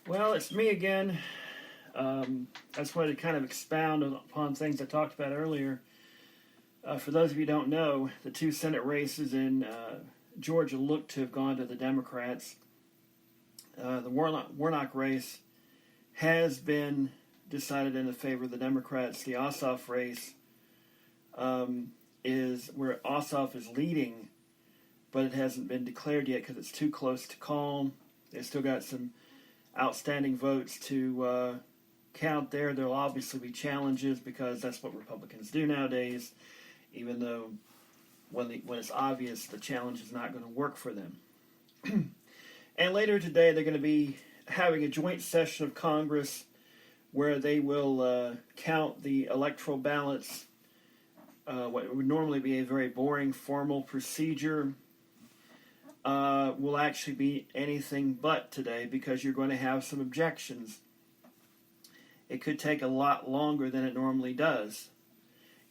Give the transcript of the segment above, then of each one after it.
Well, it's me again. I just wanted to kind of expound upon things I talked about earlier. For those of you who don't know, the two Senate races in Georgia look to have gone to the Democrats. The Warnock race has been decided in the favor of the Democrats. The Ossoff race is where Ossoff is leading, but it hasn't been declared yet because it's too close to call. They've still got some outstanding votes to count there. There'll obviously be challenges because that's what Republicans do nowadays, even though when it's obvious the challenge is not going to work for them. And later today they're going to be having a joint session of Congress where they will count the electoral ballots. What would normally be a very boring formal procedure will actually be anything but today because you're going to have some objections. It could take a lot longer than it normally does.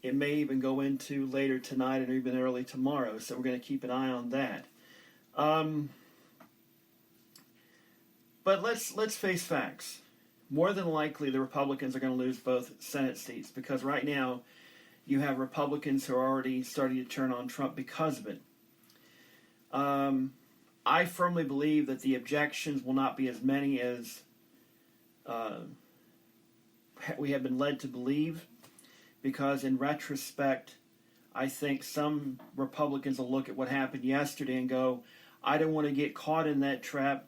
It may even go into later tonight or even early tomorrow, so we're going to keep an eye on that. But let's face facts. More than likely, the Republicans are going to lose both Senate seats because right now you have Republicans who are already starting to turn on Trump because of it. I firmly believe that the objections will not be as many as we have been led to believe, because in retrospect, I think some Republicans will look at what happened yesterday and go, I don't want to get caught in that trap.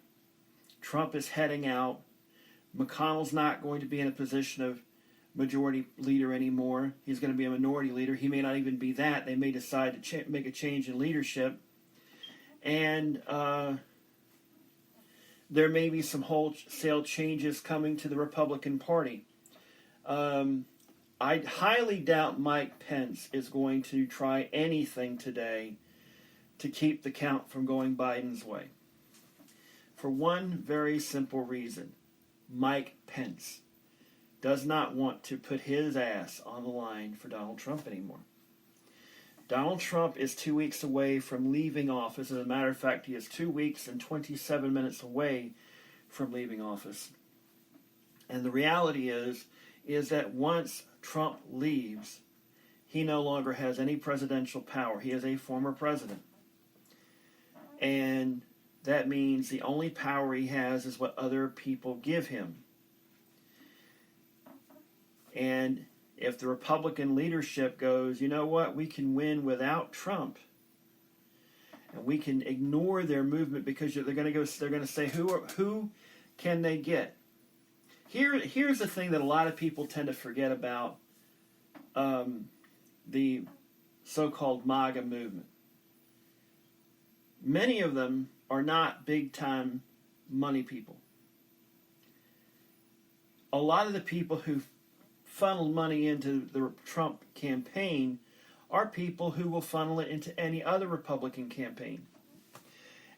Trump is heading out. McConnell's not going to be in a position of majority leader anymore. He's going to be a minority leader. He may not even be that. They may decide to make a change in leadership. And there may be some wholesale changes coming to the Republican Party. I highly doubt Mike Pence is going to try anything today to keep the count from going Biden's way. For one very simple reason. Mike Pence does not want to put his ass on the line for Donald Trump anymore. Donald Trump is 2 weeks away from leaving office. As a matter of fact, he is 2 weeks and 27 minutes away from leaving office. And the reality is that once Trump leaves, he no longer has any presidential power. He is a former president. And that means the only power he has is what other people give him. And if the Republican leadership goes, you know what, we can win without Trump, and we can ignore their movement because they're going to say, who can they get? Here's the thing that a lot of people tend to forget about the so-called MAGA movement. Many of them are not big-time money people. A lot of the people who funnel money into the Trump campaign are people who will funnel it into any other Republican campaign.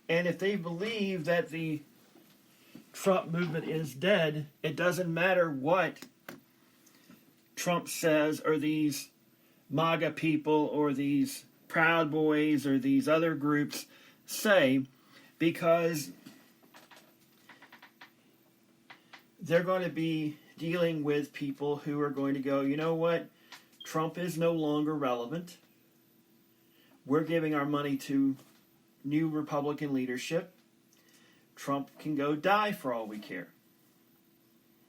And if they believe that the Trump movement is dead, it doesn't matter what Trump says or these MAGA people or these Proud Boys or these other groups say, because they're going to be dealing with people who are going to go, you know what, Trump is no longer relevant. We're giving our money to new Republican leadership. Trump can go die for all we care.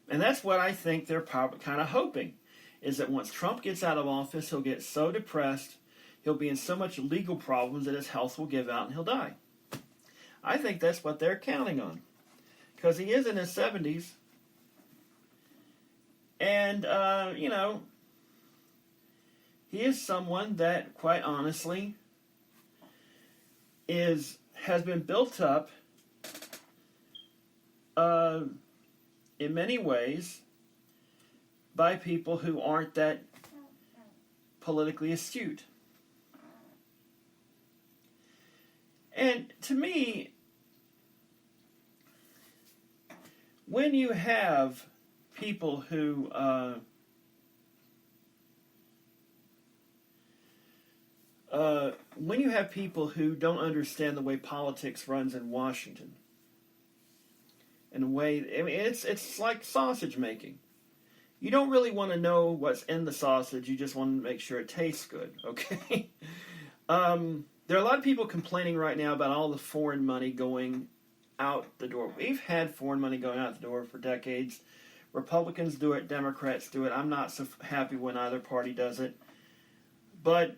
And that's what I think they're probably kind of hoping, is that once Trump gets out of office, he'll get so depressed, he'll be in so much legal problems that his health will give out and he'll die. I think that's what they're counting on, because he is in his 70s. And, he is someone that, quite honestly, has been built up in many ways by people who aren't that politically astute. And to me, when you have people who don't understand the way politics runs in Washington, in a way. I mean, it's like sausage making. You don't really want to know what's in the sausage. You just want to make sure it tastes good. Okay. There are a lot of people complaining right now about all the foreign money going out the door. We've had foreign money going out the door for decades. Republicans do it, Democrats do it. I'm not so happy when either party does it. But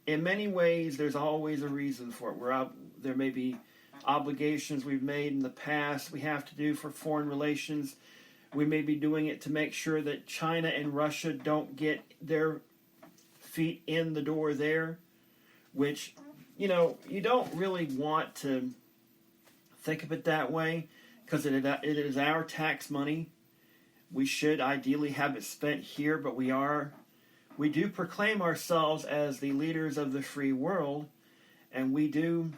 in many ways, there's always a reason for it. There may be obligations we've made in the past we have to do for foreign relations. We may be doing it to make sure that China and Russia don't get their feet in the door there, which, you don't really want to think of it that way, because it is our tax money. We should ideally have it spent here, but we do proclaim ourselves as the leaders of the free world, and we do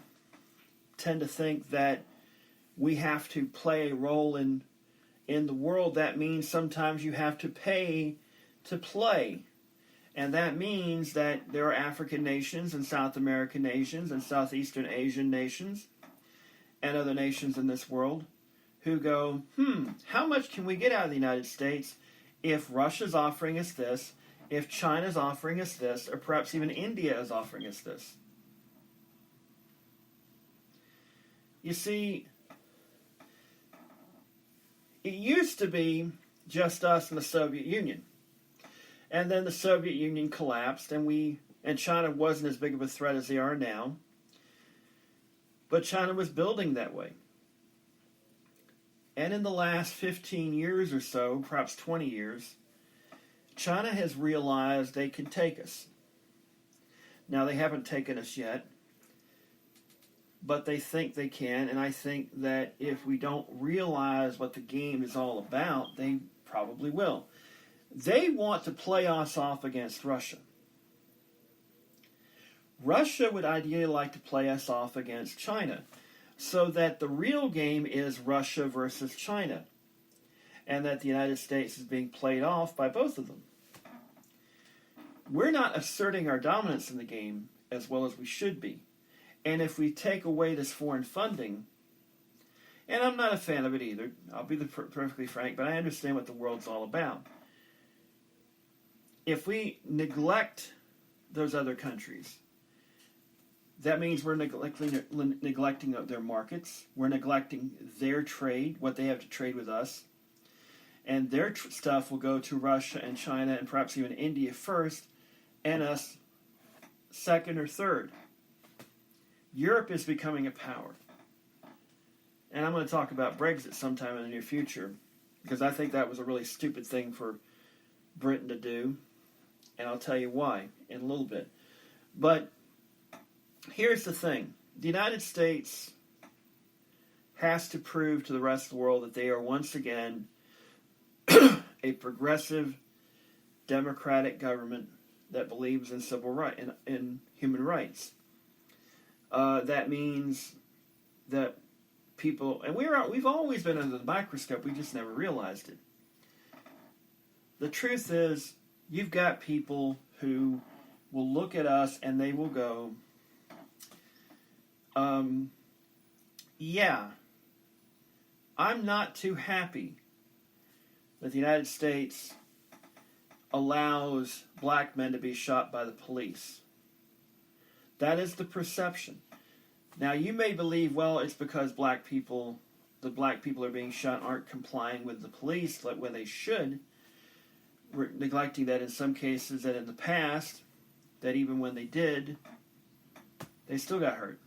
tend to think that we have to play a role in the world. That means sometimes you have to pay to play. And that means that there are African nations and South American nations and Southeastern Asian nations and other nations in this world who go, how much can we get out of the United States if Russia's offering us this, if China's offering us this, or perhaps even India is offering us this? You see, it used to be just us and the Soviet Union. And then the Soviet Union collapsed, and China wasn't as big of a threat as they are now. But China was building that way. And in the last 15 years or so, perhaps 20 years, China has realized they can take us. Now, they haven't taken us yet, but they think they can, and I think that if we don't realize what the game is all about, they probably will. They want to play us off against Russia. Russia would ideally like to play us off against China, so that the real game is Russia versus China, and that the United States is being played off by both of them. We're not asserting our dominance in the game as well as we should be. And if we take away this foreign funding, and I'm not a fan of it either, I'll be perfectly frank, but I understand what the world's all about. If we neglect those other countries, that means we're neglecting their markets, we're neglecting their trade, what they have to trade with us, and their stuff will go to Russia and China and perhaps even India first, and us second or third. Europe is becoming a power. And I'm going to talk about Brexit sometime in the near future, because I think that was a really stupid thing for Britain to do. And I'll tell you why in a little bit. But here's the thing. The United States has to prove to the rest of the world that they are once again a progressive, democratic government that believes in civil rights, in human rights. That means that people, and we've always been under the microscope, we just never realized it. The truth is, you've got people who will look at us and they will go, yeah, I'm not too happy that the United States allows black men to be shot by the police. That is the perception. Now, you may believe, well, it's because the black people are being shot aren't complying with the police like when they should. We're neglecting that in some cases, that in the past, that even when they did, they still got hurt.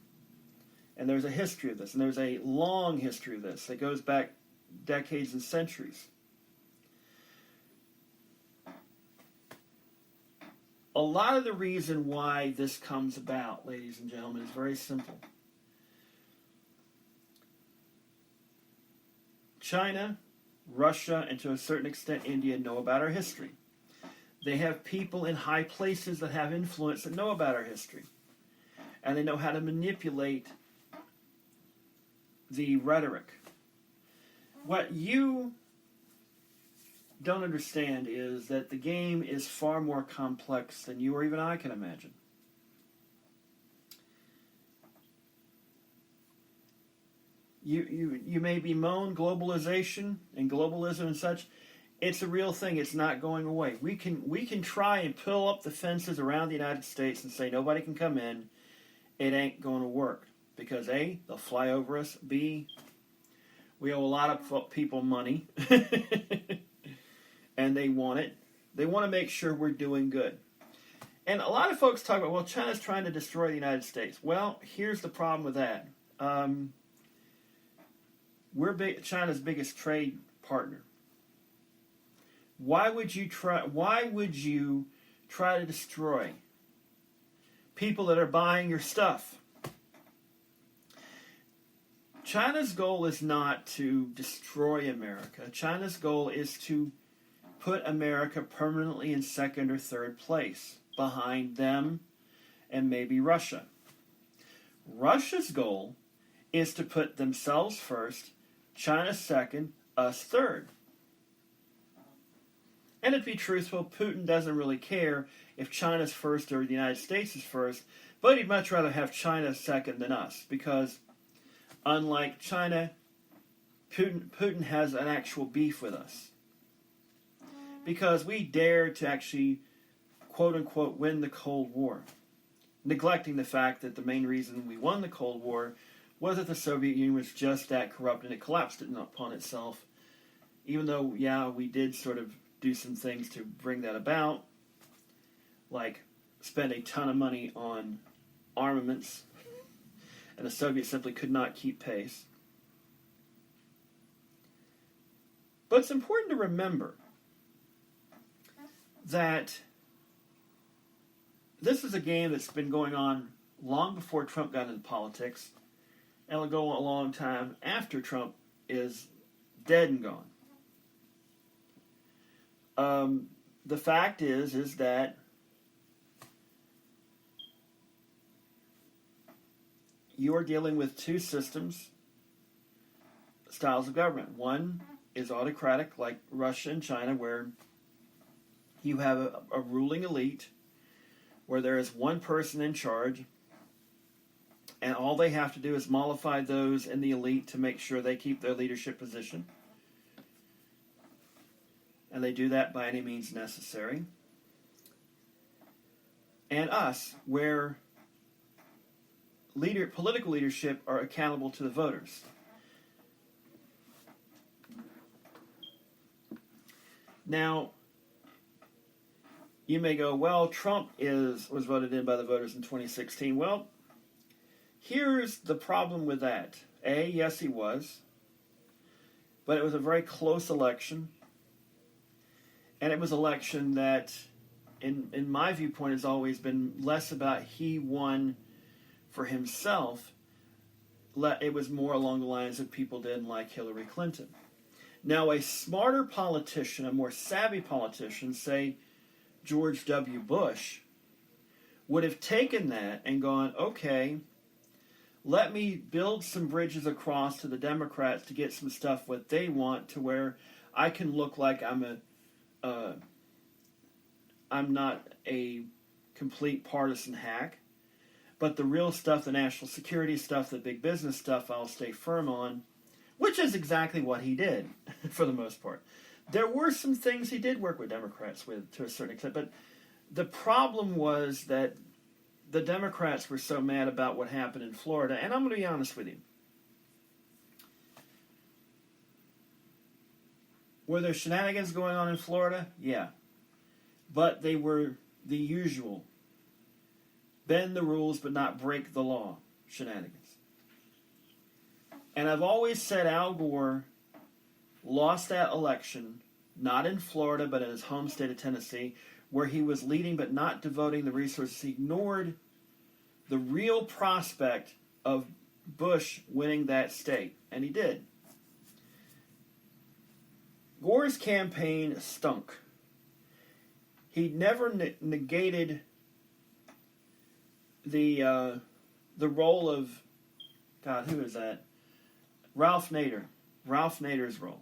And there's a history of this, and there's a long history of this that goes back decades and centuries. A lot of the reason why this comes about, ladies and gentlemen, is very simple. China, Russia, and to a certain extent India know about our history. They have people in high places that have influence that know about our history. And they know how to manipulate the rhetoric. What you don't understand is that the game is far more complex than you or even I can imagine. You may bemoan globalization and globalism and such. It's a real thing. It's not going away. We can try and pull up the fences around the United States and say nobody can come in. It ain't going to work because A, they'll fly over us. B, we owe a lot of people money, and they want it. They want to make sure we're doing good. And a lot of folks talk about, well, China's trying to destroy the United States. Well, here's the problem with that. We're China's biggest trade partner. Why would you try to destroy people that are buying your stuff? China's goal is not to destroy America. China's goal is to put America permanently in second or third place behind them and maybe Russia. Russia's goal is to put themselves first, China second, us third. And to be truthful, Putin doesn't really care if China's first or the United States is first, but he'd much rather have China second than us because unlike China, Putin has an actual beef with us. Because we dared to actually, quote-unquote, win the Cold War, neglecting the fact that the main reason we won the Cold War was that the Soviet Union was just that corrupt and it collapsed upon itself. Even though, yeah, we did sort of do some things to bring that about, like spend a ton of money on armaments, and the Soviets simply could not keep pace. But it's important to remember that this is a game that's been going on long before Trump got into politics, and will go a long time after Trump is dead and gone. The fact is that you are dealing with two systems, styles of government. One is autocratic, like Russia and China, where you have a ruling elite, where there is one person in charge, and all they have to do is mollify those in the elite to make sure they keep their leadership position. And they do that by any means necessary. And us, where political leadership are accountable to the voters. Now, you may go, well, Trump was voted in by the voters in 2016. Well, here's the problem with that. A, yes, he was. But it was a very close election. And it was an election that, in my viewpoint, has always been less about he won for himself. It was more along the lines of people didn't like Hillary Clinton. Now, a smarter politician, a more savvy politician, say George W. Bush, would have taken that and gone, okay, let me build some bridges across to the Democrats to get some stuff what they want to where I can look like I'm not a complete partisan hack, but the real stuff, the national security stuff, the big business stuff, I'll stay firm on, which is exactly what he did for the most part. There were some things he did work with Democrats with to a certain extent, but the problem was that the Democrats were so mad about what happened in Florida, and I'm going to be honest with you. Were there shenanigans going on in Florida? Yeah. But they were the usual bend the rules but not break the law shenanigans. And I've always said Al Gore lost that election, not in Florida, but in his home state of Tennessee, where he was leading but not devoting the resources. He ignored the real prospect of Bush winning that state, and he did. Gore's campaign stunk. He never negated the role of, God, who is that? Ralph Nader. Ralph Nader's role.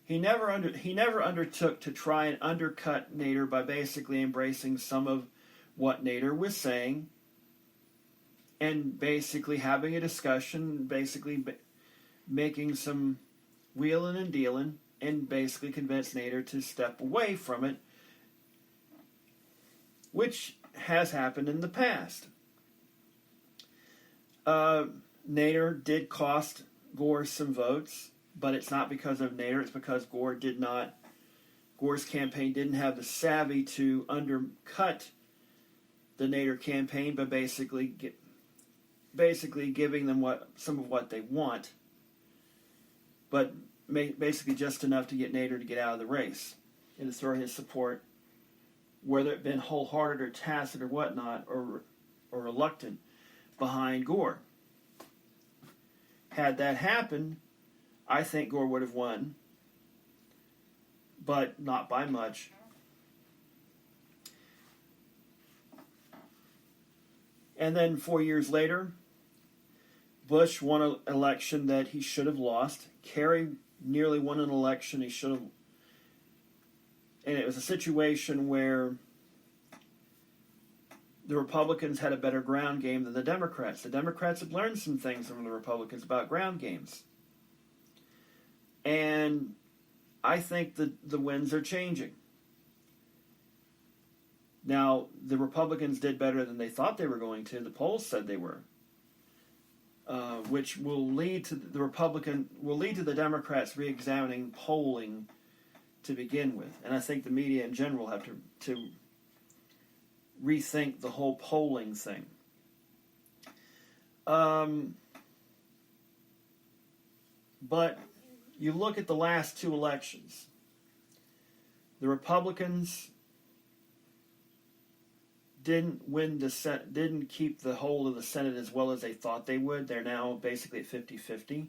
He never undertook to try and undercut Nader by basically embracing some of what Nader was saying and basically having a discussion, basically making some wheeling and dealing, and basically convince Nader to step away from it, which has happened in the past. Nader did cost Gore some votes, but it's not because of Nader, it's because Gore's campaign didn't have the savvy to undercut the Nader campaign, but basically giving them some of what they want, but basically just enough to get Nader to get out of the race and to throw his support, whether it been wholehearted or tacit or whatnot, or reluctant, behind Gore. Had that happened, I think Gore would have won, but not by much. And then 4 years later, Bush won an election that he should have lost. Kerry nearly won an election he should have. And it was a situation where the Republicans had a better ground game than the Democrats. The Democrats had learned some things from the Republicans about ground games. And I think the winds are changing. Now, the Republicans did better than they thought they were going to. The polls said they were. Which will lead to the Democrats re-examining polling to begin with. And I think the media in general have to rethink the whole polling thing. But you look at the last two elections. The Republicans didn't keep the hold of the Senate as well as they thought they would. They're now basically at 50-50.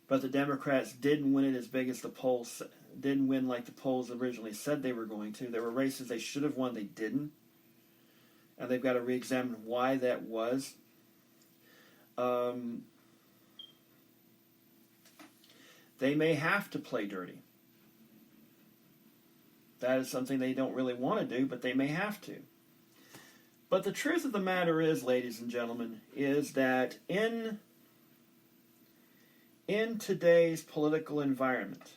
But the Democrats didn't win it as big as the polls, didn't win like the polls originally said they were going to. There were races they should have won, they didn't. And they've got to re-examine why that was. They may have to play dirty. That is something they don't really want to do, but they may have to. But the truth of the matter is, ladies and gentlemen, is that in today's political environment,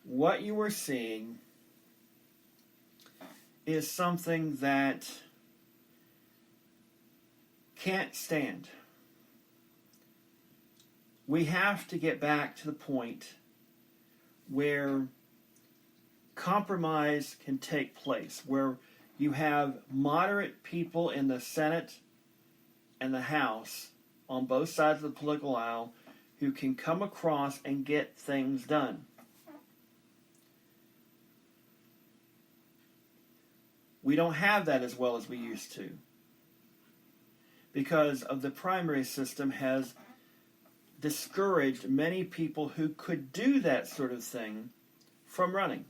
what you are seeing is something that can't stand. We have to get back to the point where compromise can take place, where you have moderate people in the Senate and the House on both sides of the political aisle who can come across and get things done. We don't have that as well as we used to, because of the primary system has discouraged many people who could do that sort of thing from running.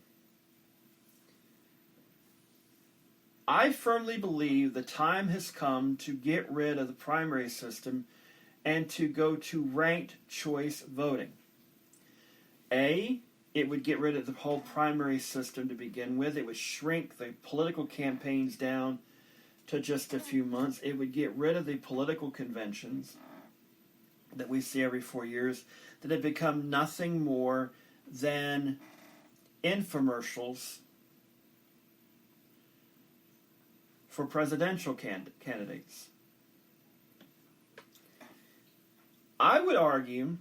I firmly believe the time has come to get rid of the primary system and to go to ranked choice voting. It would get rid of the whole primary system to begin with. It would shrink the political campaigns down to just a few months. It would get rid of the political conventions that we see every 4 years that have become nothing more than infomercials for presidential candidates. I would argue,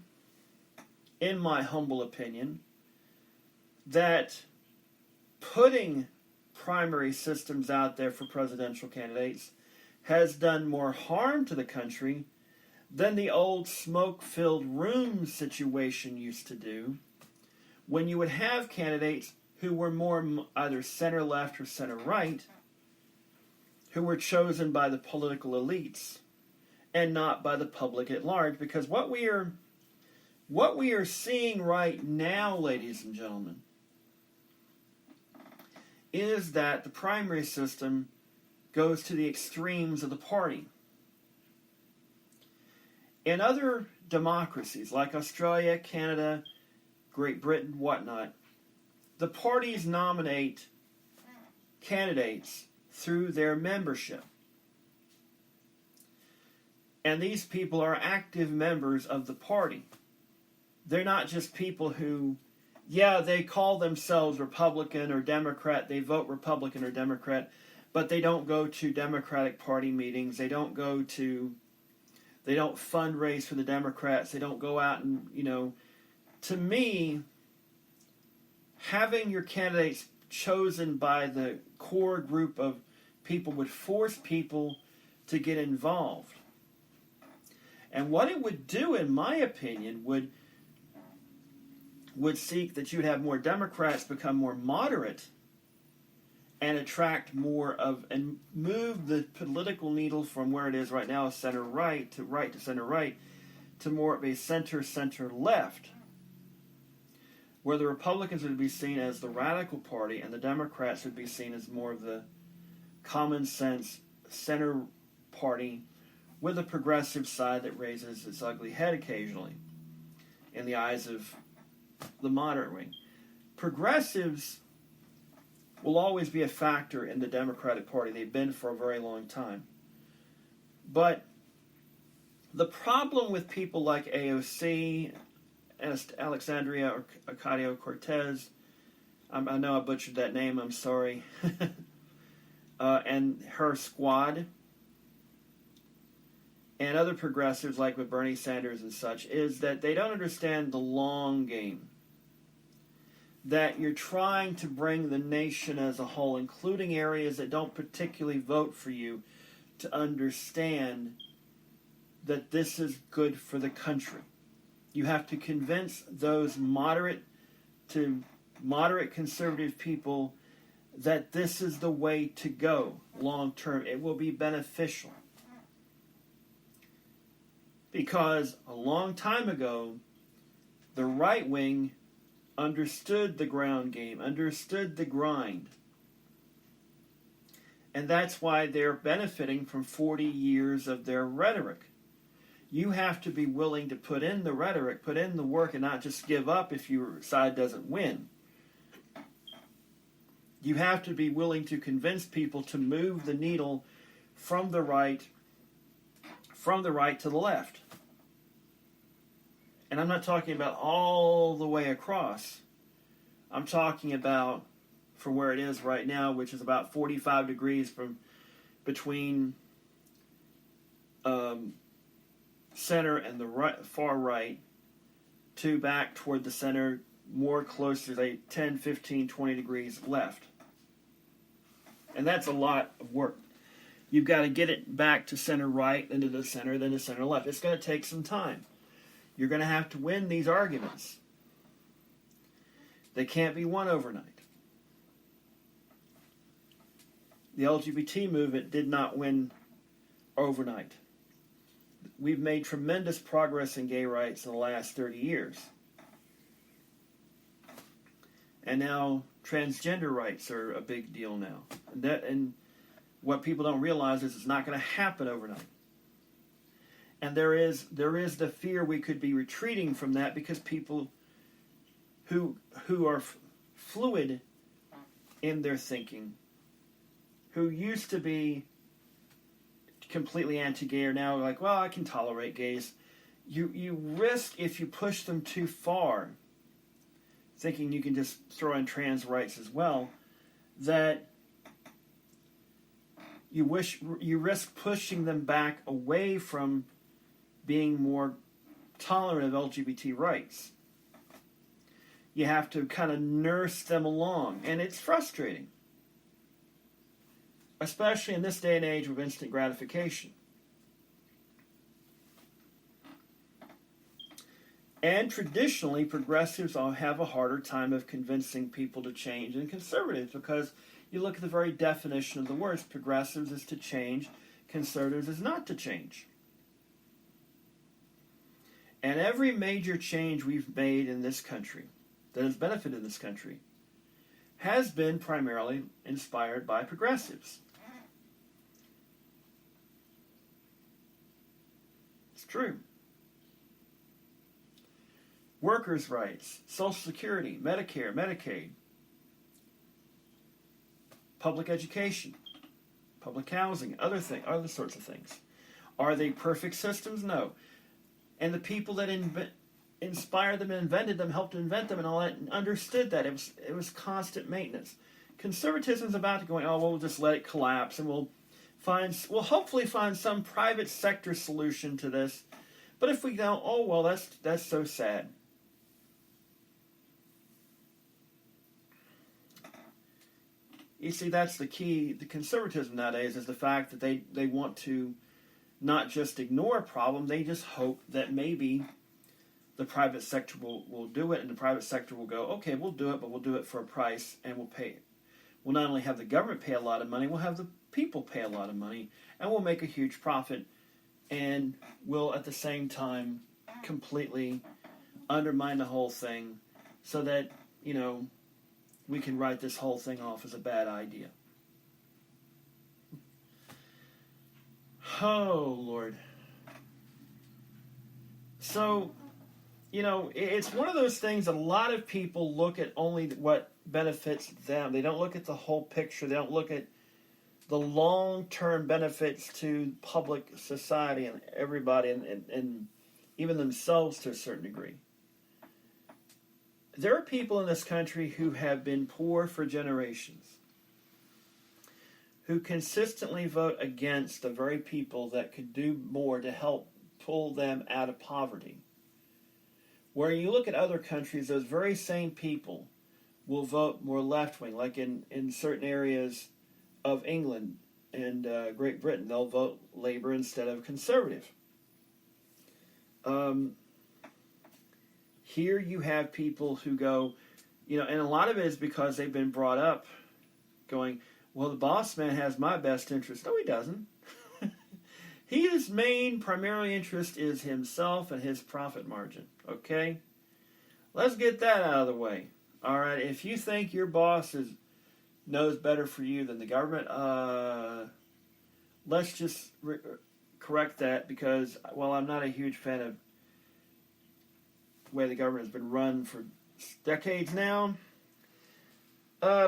in my humble opinion, that putting primary systems out there for presidential candidates has done more harm to the country than the old smoke-filled room situation used to do, when you would have candidates who were more either center-left or center-right, who were chosen by the political elites and not by the public at large. Because what we are seeing right now, ladies and gentlemen, is that the primary system goes to the extremes of the party. In other democracies like Australia, Canada, Great Britain, whatnot, the parties nominate candidates through their membership. And these people are active members of the party. They're not just people who, yeah, they call themselves Republican or Democrat, they vote Republican or Democrat, but they don't go to Democratic Party meetings, they don't fundraise for the Democrats, they don't go out and, to me, having your candidates chosen by the core group of people would force people to get involved. And what it would do, in my opinion, would seek that you'd have more Democrats become more moderate and attract more of, and move the political needle from where it is right now, center right to center right, to more of a center left, where the Republicans would be seen as the radical party and the Democrats would be seen as more of the common sense center party with a progressive side that raises its ugly head occasionally in the eyes of the moderate wing. Progressives will always be a factor in the Democratic Party. They've been for a very long time. But the problem with people like AOC, Alexandria Ocasio-Cortez, I know I butchered that name, I'm sorry, and her squad, and other progressives like with Bernie Sanders and such, is that they don't understand the long game. That you're trying to bring the nation as a whole, including areas that don't particularly vote for you, to understand that this is good for the country. You have to convince those moderate to moderate conservative people that this is the way to go long term. It will be beneficial. Because a long time ago, the right wing understood the ground game, understood the grind. And that's why they're benefiting from 40 years of their rhetoric. You have to be willing to put in the rhetoric, put in the work, and not just give up if your side doesn't win. You have to be willing to convince people to move the needle from the right to the left. And I'm not talking about all the way across. I'm talking about from where it is right now, which is about 45 degrees from between center and the far right, to back toward the center, more closer to 10, 15, 20 degrees left. And that's a lot of work. You've got to get it back to center right, then to the center, then to center left. It's going to take some time. You're going to have to win these arguments. They can't be won overnight. The LGBT movement did not win overnight. We've made tremendous progress in gay rights in the last 30 years. And now transgender rights are a big deal now. And what people don't realize is it's not going to happen overnight. And there is the fear we could be retreating from that because people who are fluid in their thinking, who used to be completely anti-gay, are now like, well, I can tolerate gays. You risk, if you push them too far, thinking you can just throw in trans rights as well, that you risk pushing them back away from being more tolerant of LGBT rights. You have to kind of nurse them along, and it's frustrating, especially in this day and age of instant gratification. And traditionally, progressives all have a harder time of convincing people to change than conservatives, because you look at the very definition of the words. Progressives is to change, conservatives is not to change. And every major change we've made in this country, that has benefited this country, has been primarily inspired by progressives. It's true. Workers' rights, Social Security, Medicare, Medicaid, public education, public housing, other sorts of things. Are they perfect systems? No. And the people that inspired them and invented them, helped invent them and all that, understood that. It was constant maintenance. Conservatism is about to go, oh, we'll just let it collapse and we'll hopefully find some private sector solution to this. But if we don't, oh, well, that's so sad. You see, that's the key to conservatism nowadays, is the fact that they want to not just ignore a problem, they just hope that maybe the private sector will do it, and the private sector will go, okay, we'll do it, but we'll do it for a price, and we'll pay it. We'll not only have the government pay a lot of money, we'll have the people pay a lot of money, and we'll make a huge profit, and we'll at the same time completely undermine the whole thing so that, we can write this whole thing off as a bad idea. Oh, Lord. So, it's one of those things that a lot of people look at only what benefits them. They don't look at the whole picture. They don't look at the long-term benefits to public society and everybody and even themselves to a certain degree. There are people in this country who have been poor for generations, who consistently vote against the very people that could do more to help pull them out of poverty. Where you look at other countries, those very same people will vote more left-wing, like in certain areas of England and Great Britain, they'll vote Labour instead of Conservative. Here you have people who go, and a lot of it is because they've been brought up going, well, the boss man has my best interest. No, he doesn't. His main primary interest is himself and his profit margin, okay? Let's get that out of the way. All right, if you think your boss knows better for you than the government, let's just correct that, because while I'm not a huge fan of the way the government has been run for decades now,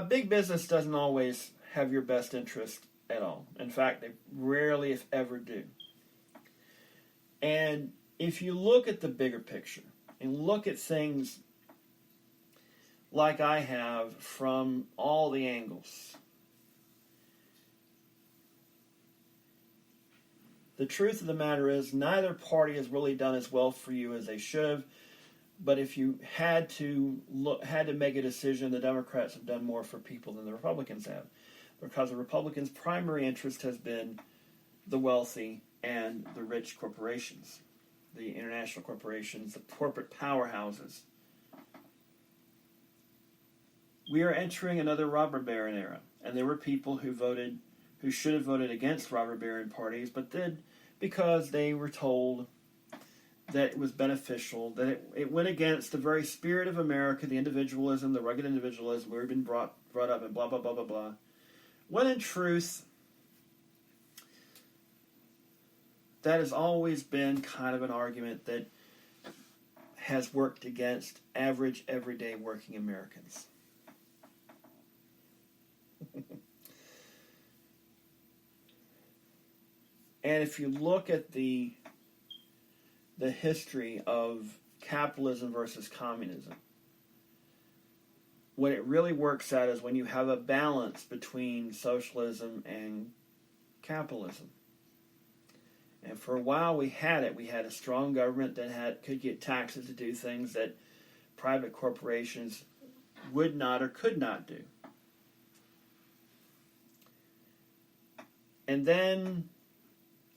big business doesn't always have your best interest at all. In fact, they rarely, if ever, do. And if you look at the bigger picture and look at things like I have from all the angles, the truth of the matter is neither party has really done as well for you as they should have. But if you had to make a decision, the Democrats have done more for people than the Republicans have, because the Republicans' primary interest has been the wealthy and the rich corporations, the international corporations, the corporate powerhouses. We are entering another robber baron era, and there were people who should have voted against robber baron parties, but did because they were told that it was beneficial, that it went against the very spirit of America, the individualism, the rugged individualism we've been brought up, and blah, blah, blah, blah, blah. When in truth, that has always been kind of an argument that has worked against average, everyday working Americans. And if you look at the history of capitalism versus communism, what it really works out is when you have a balance between socialism and capitalism. And for a while we had it. We had a strong government that could get taxes to do things that private corporations would not or could not do. And then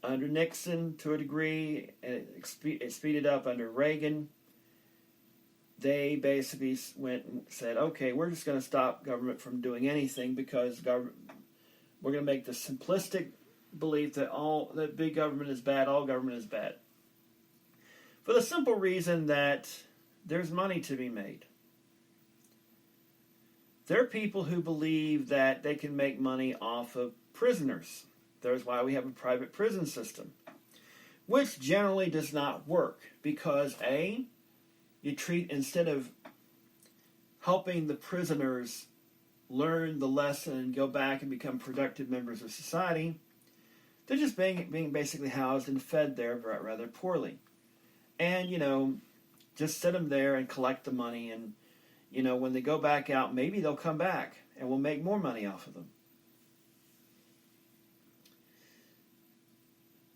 under Nixon, to a degree, and it speeded up under Reagan, they basically went and said, okay, we're just going to stop government from doing anything because we're going to make the simplistic belief that big government is bad, all government is bad. For the simple reason that there's money to be made. There are people who believe that they can make money off of prisoners. That's why we have a private prison system, which generally does not work because instead of helping the prisoners learn the lesson and go back and become productive members of society, They're just being basically housed and fed there rather poorly. And, just sit them there and collect the money. And, when they go back out, maybe they'll come back and we'll make more money off of them.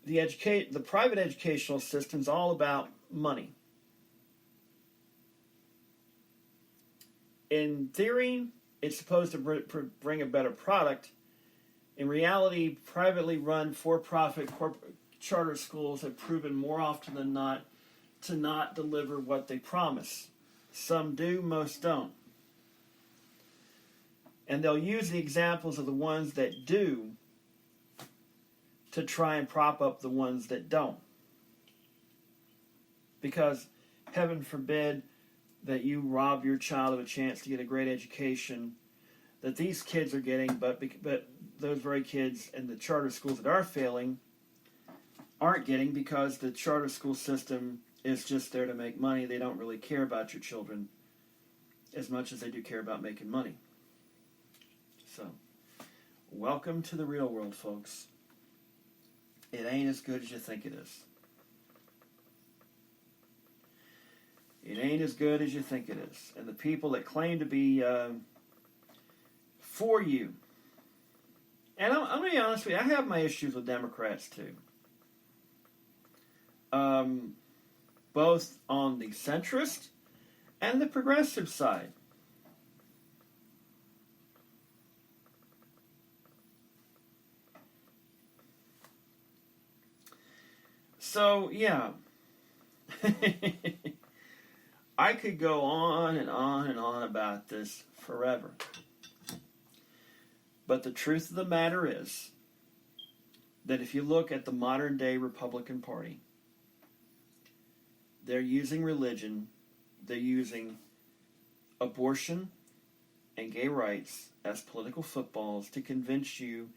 The private educational system is all about money. In theory, it's supposed to bring a better product. In reality, privately run for-profit corporate charter schools have proven more often than not to not deliver what they promise. Some do, most don't. And they'll use the examples of the ones that do to try and prop up the ones that don't. Because, heaven forbid, that you rob your child of a chance to get a great education that these kids are getting, but those very kids in the charter schools that are failing aren't getting because the charter school system is just there to make money. They don't really care about your children as much as they do care about making money. So, welcome to the real world, folks. It ain't as good as you think it is. It ain't as good as you think it is. And the people that claim to be for you. And I'm going to be honest with you, I have my issues with Democrats too. Both on the centrist and the progressive side. So, yeah. I could go on and on and on about this forever. But the truth of the matter is that if you look at the modern day Republican Party, they're using religion, they're using abortion and gay rights as political footballs to convince you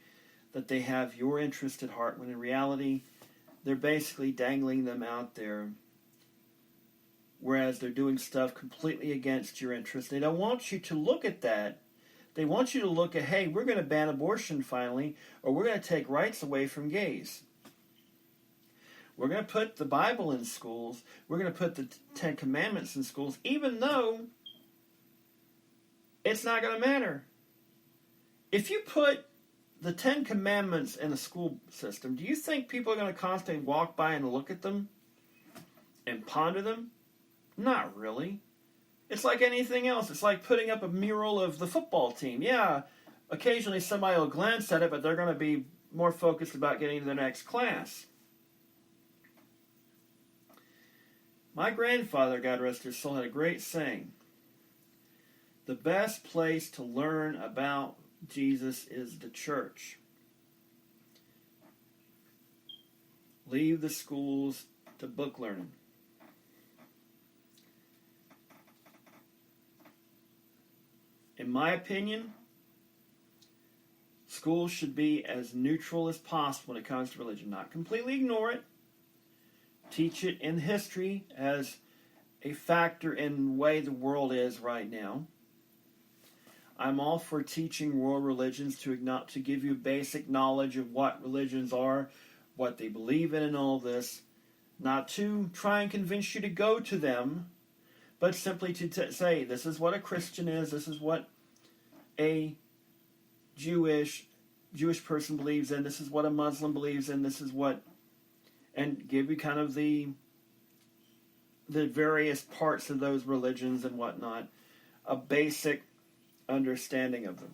that they have your interest at heart, when in reality, they're basically dangling them out there, whereas they're doing stuff completely against your interest. They don't want you to look at that. They want you to look at, hey, we're going to ban abortion finally, or we're going to take rights away from gays. We're going to put the Bible in schools. We're going to put the Ten Commandments in schools, even though it's not going to matter. If you put the Ten Commandments in a school system, do you think people are going to constantly walk by and look at them and ponder them? Not really. It's like anything else. It's like putting up a mural of the football team. Yeah, occasionally somebody will glance at it, but they're going to be more focused about getting to the next class. My grandfather, God rest his soul, had a great saying. The best place to learn about Jesus is the church. Leave the schools to book learning. In my opinion, schools should be as neutral as possible when it comes to religion. Not completely ignore it. Teach it in history as a factor in the way the world is right now. I'm all for teaching world religions to give you basic knowledge of what religions are, what they believe in, and all this. Not to try and convince you to go to them, but simply to say, this is what a Christian is, this is what a Jewish person believes in, this is what a Muslim believes in, this is what, and give you kind of the various parts of those religions and whatnot, a basic understanding of them.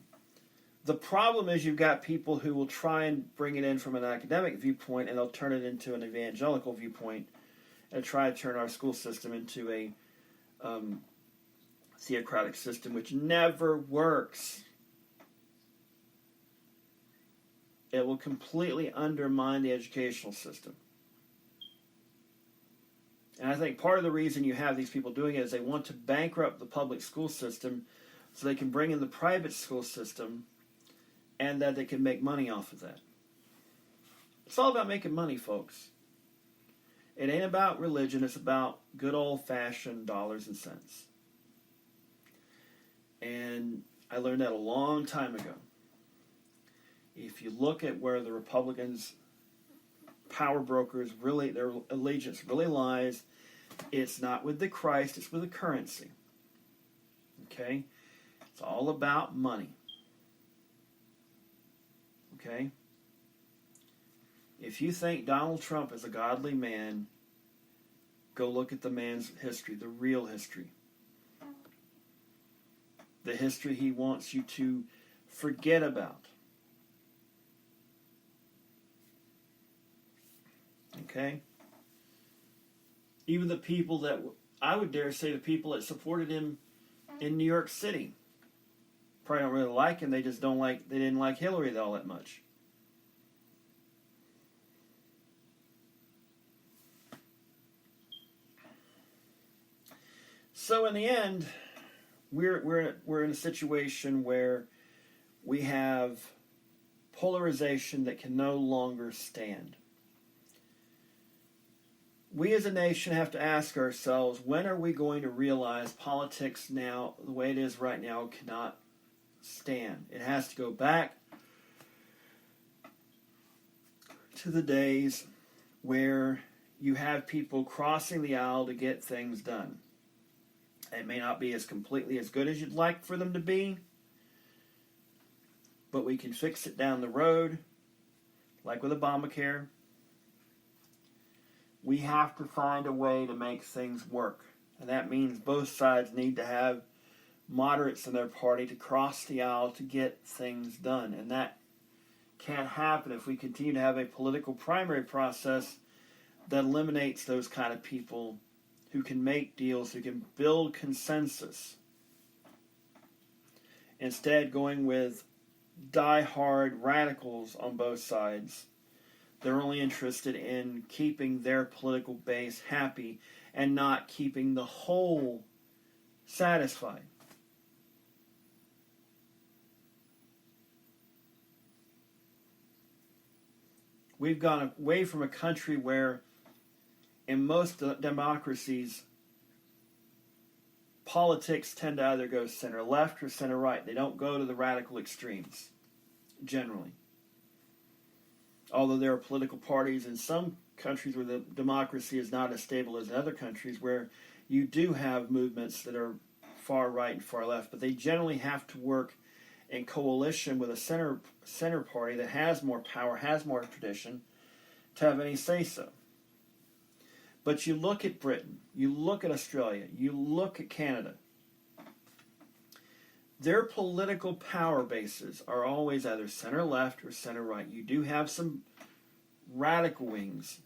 The problem is you've got people who will try and bring it in from an academic viewpoint, and they'll turn it into an evangelical viewpoint and try to turn our school system into a theocratic system, which never works. It will completely undermine the educational system. And I think part of the reason you have these people doing it is they want to bankrupt the public school system so they can bring in the private school system and that they can make money off of that. It's all about making money, folks. It ain't about religion. It's about good old-fashioned dollars and cents. And I learned that a long time ago. If you look at where the Republicans power brokers really, their allegiance really lies. It's not with the Christ, it's with the currency. Okay? It's all about money. Okay? If you think Donald Trump is a godly man, go look at the man's history, the real history. The history he wants you to forget about. Okay? Even the people that, I would dare say the people that supported him in New York City probably don't really like him. They just they didn't like Hillary all that much. So in the end, we're in a situation where we have polarization that can no longer stand. We as a nation have to ask ourselves, when are we going to realize politics now, the way it is right now, cannot stand? It has to go back to the days where you have people crossing the aisle to get things done. It may not be as completely as good as you'd like for them to be, but we can fix it down the road, like with Obamacare. We have to find a way to make things work. And that means both sides need to have moderates in their party to cross the aisle to get things done. And that can't happen if we continue to have a political primary process that eliminates those kind of people who can make deals, who can build consensus. Instead, going with die-hard radicals on both sides. They're only interested in keeping their political base happy and not keeping the whole satisfied. We've gone away from a country where, in most democracies, politics tend to either go center left or center right. They don't go to the radical extremes, generally. Although there are political parties in some countries where the democracy is not as stable as in other countries, where you do have movements that are far right and far left, but they generally have to work in coalition with a center party that has more power, has more tradition, to have any say-so. But you look at Britain, you look at Australia, you look at Canada. Their political power bases are always either center-left or center-right. You do have some radical wings,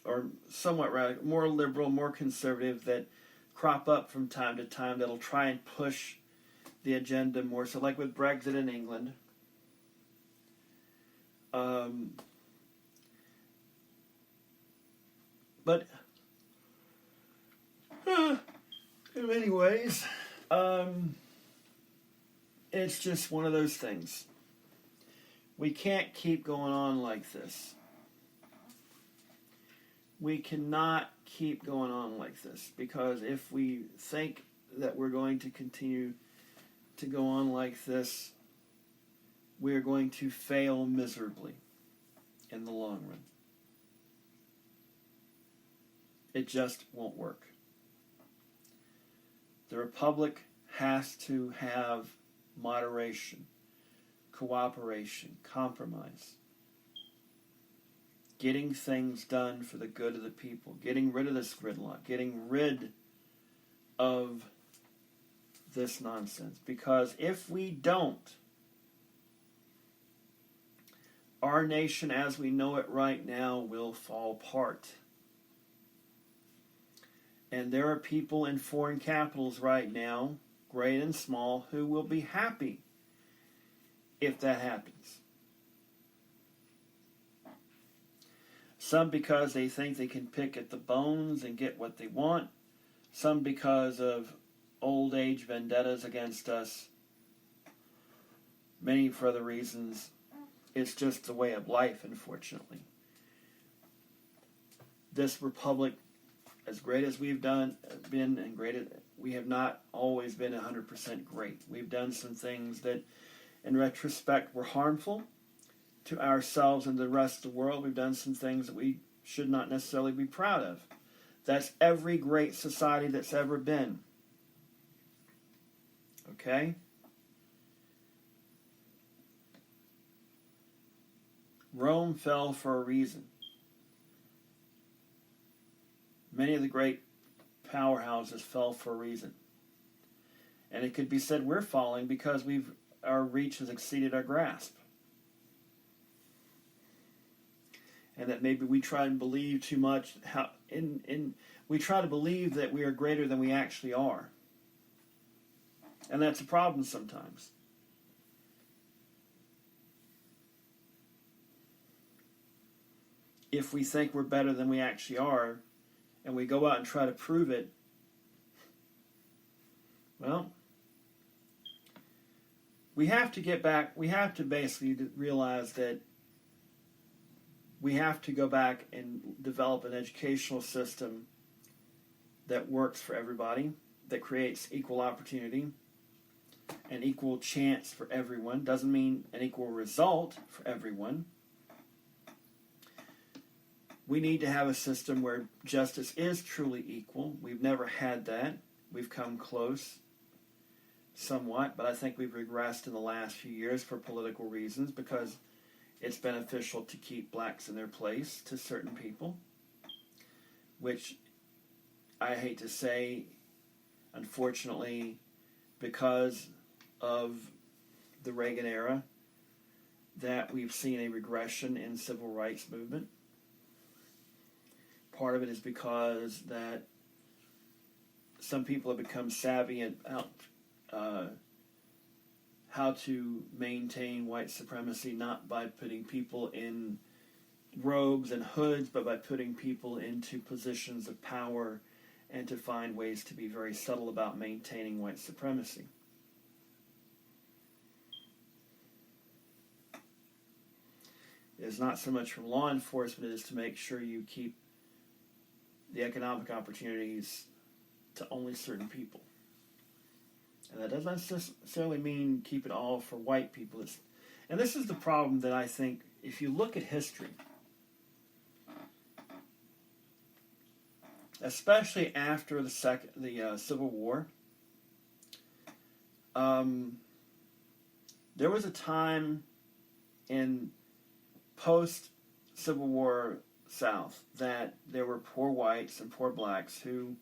or somewhat radical, more liberal, more conservative, that crop up from time to time that'll try and push the agenda more. So like with Brexit in England, but in many ways, it's just one of those things. We can't keep going on like this. We cannot keep going on like this, because if we think that we're going to continue to go on like this, we're going to fail miserably in the long run. It just won't work. The Republic has to have moderation, cooperation, compromise, getting things done for the good of the people, getting rid of this gridlock, getting rid of this nonsense. Because if we don't, our nation as we know it right now will fall apart. And there are people in foreign capitals right now, great and small, who will be happy if that happens. Some because they think they can pick at the bones and get what they want. Some because of old age vendettas against us. Many for other reasons. It's just the way of life, unfortunately. This republic, as great as we've been, and we have not always been 100% great. We've done some things that, in retrospect, were harmful. to ourselves and the rest of the world. We've done some things that we should not necessarily be proud of. That's every great society that's ever been. Okay? Rome fell for a reason. Many of the great powerhouses fell for a reason. And it could be said we're falling because our reach has exceeded our grasp. And that maybe we try and believe too much. We try to believe that we are greater than we actually are. And that's a problem sometimes. If we think we're better than we actually are, and we go out and try to prove it, well, we have to basically realize that we have to go back and develop an educational system that works for everybody, that creates equal opportunity, an equal chance for everyone. Doesn't mean an equal result for everyone. We need to have a system where justice is truly equal. We've never had that. We've come close somewhat, but I think we've regressed in the last few years for political reasons because it's beneficial to keep blacks in their place to certain people, which I hate to say, unfortunately, because of the Reagan era, that we've seen a regression in civil rights movement. Part of it is because that some people have become savvy about how to maintain white supremacy, not by putting people in robes and hoods, but by putting people into positions of power and to find ways to be very subtle about maintaining white supremacy. It is not so much from law enforcement as to make sure you keep the economic opportunities to only certain people. And that doesn't necessarily mean keep it all for white people. And this is the problem that I think, if you look at history, especially after the Civil War, there was a time in post-Civil War South that there were poor whites and poor blacks who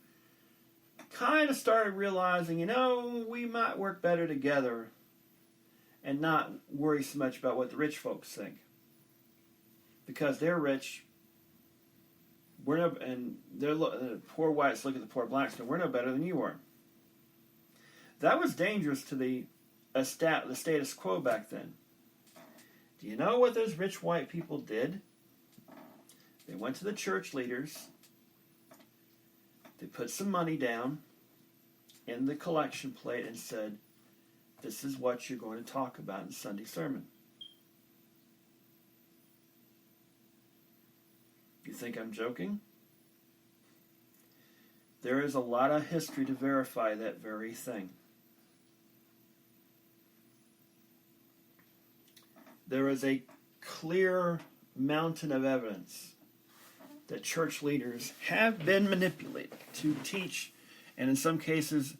kind of started realizing, we might work better together and not worry so much about what the rich folks think. Because they're rich, the poor whites look at the poor blacks and we're no better than you are. That was dangerous to the status quo back then. Do you know what those rich white people did? They went to the church leaders. They put some money down in the collection plate and said, this is what you're going to talk about in Sunday sermon. You think I'm joking? There is a lot of history to verify that very thing. There is a clear mountain of evidence that church leaders have been manipulated to teach, and in some cases